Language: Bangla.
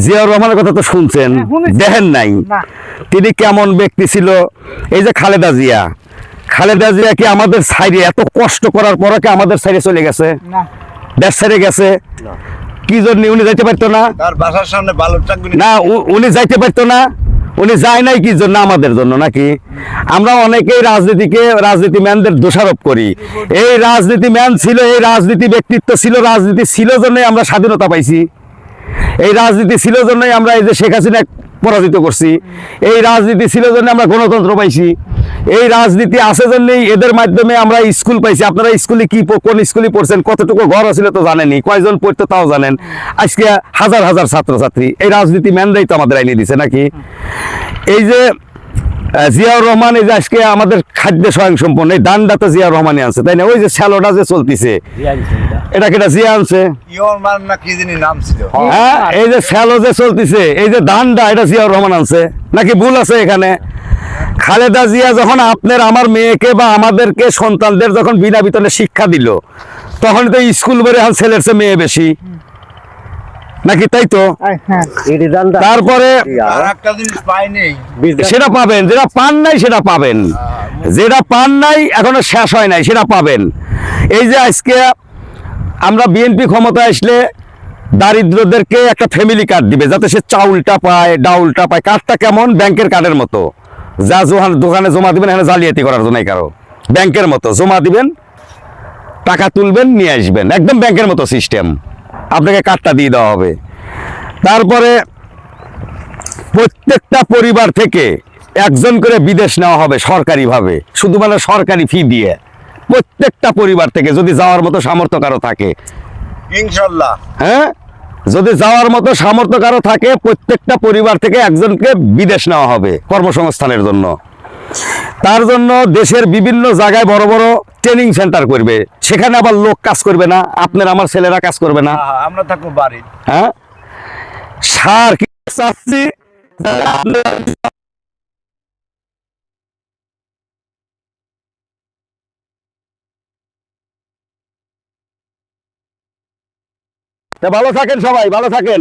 জিয়াউর রহমানের কথা তো শুনছেন, দেখেন নাই তিনি কেমন ব্যক্তি ছিল। এই যে খালেদা জিয়া কি আমাদের সাইডে এত কষ্ট করার পরে কি আমাদের সাইডে চলে গেছে? দেশ ছেড়ে গেছে কি জন্য? উনি যাইতে পারতো না? তার বাসার সামনে বালুর ট্রাকগুলি না, উনি যাইতে পারতো না? উনি যায় নাই কি জন্য? আমাদের জন্য নাকি? আমরা অনেকেই রাজনীতিম্যানদের দোষারোপ করি। এই রাজনীতিম্যান ছিল, এই রাজনীতি ব্যক্তিত্ব ছিল, রাজনীতি ছিল জন্যই আমরা স্বাধীনতা পাইছি। এই রাজনীতি ছিল জন্যই আমরা এই যে শেখ হাসিনা পরাজিত করছি। এই রাজনীতি ছিল জন্য আমরা গণতন্ত্র পাইছি। এই রাজনীতি আছে জন্যই এদের মাধ্যমে আমরা স্কুল পাইছি। আপনারা স্কুলে কোন স্কুলে পড়ছেন, কতটুকু ঘর ছিল তো জানেনি, কয়জন পড়তো তাও জানেন। আজকে হাজার হাজার ছাত্রছাত্রী এই রাজনীতি ম্যানরাই তো আমাদের আইনে দিছে নাকি? এই যে জিয়াউর রহমান, এই যে আজকে আমাদের খাদ্য স্বয়ংসম্পন্ন, এই দানটা তো জিয়াউর রহমানই আনছে, তাই না? ওই যে স্যালোটা যে চলতেছে, এটা কেটা জিয়া আনছে? ইয়রমান না কি জানি নাম ছিল। হ্যাঁ, এই যে স্যালো যে চলতেছে, এই যে দানটা, এটা জিয়াউর রহমান আনছে নাকি? ভুল আছে এখানে? খালেদা জিয়া যখন আপনার আমার মেয়েকে বা আমাদেরকে সন্তানদের যখন বিনা বেতনে শিক্ষা দিল, তখন তো স্কুল বেড়ে ছেলের চেয়ে মেয়ে বেশি নাকি? তাই তো। তারপরে আর একটা জিনিস পাইনি, সেটা পাবেন, যেটা পান নাই সেটা পাবেন, যেটা পান নাই এখনো শেষ হয় নাই সেটা পাবেন। এই যে আজকে আমরা বিএনপি ক্ষমতায় আসলে দারিদ্রদেরকে একটা ফ্যামিলি কার্ড দিবে, যাতে সে চাউলটা পায়, ডাউলটা পায়। কার্ডটা কেমন? ব্যাংকের কার্ডের মতো। যা দোকানে জমা দিবেন, এখানে জালিয়াতি করার জন্য কারো, ব্যাংকের মতো জমা দিবেন, টাকা তুলবেন, নিয়ে আসবেন, একদম ব্যাংকের মতো সিস্টেম। আপনাকে কার্ডটা দিয়ে দেওয়া হবে। তারপরে প্রত্যেকটা পরিবার থেকে একজন করে বিদেশ নেওয়া হবে সরকারিভাবে, শুধু মানে সরকারি ফি দিয়ে। প্রত্যেকটা পরিবার থেকে, যদি যাওয়ার মতো সামর্থ্য কারো থাকে, ইনশাল্লাহ। হ্যাঁ, যদি যাওয়ার মতো সামর্থ্য কারো থাকে, প্রত্যেকটা পরিবার থেকে একজনকে বিদেশ নেওয়া হবে কর্মসংস্থানের জন্য। তার জন্য দেশের বিভিন্ন জায়গায় বড় বড় ট্রেনিং সেন্টার করবে, সেখানে আবার লোক কাজ করবে না, আপনার আমার ছেলেরা কাজ করবে না। আমরা থাকবো বাড়ি। হ্যাঁ, সার কি চাচ্ছি, ভালো থাকেন সবাই, ভালো থাকেন।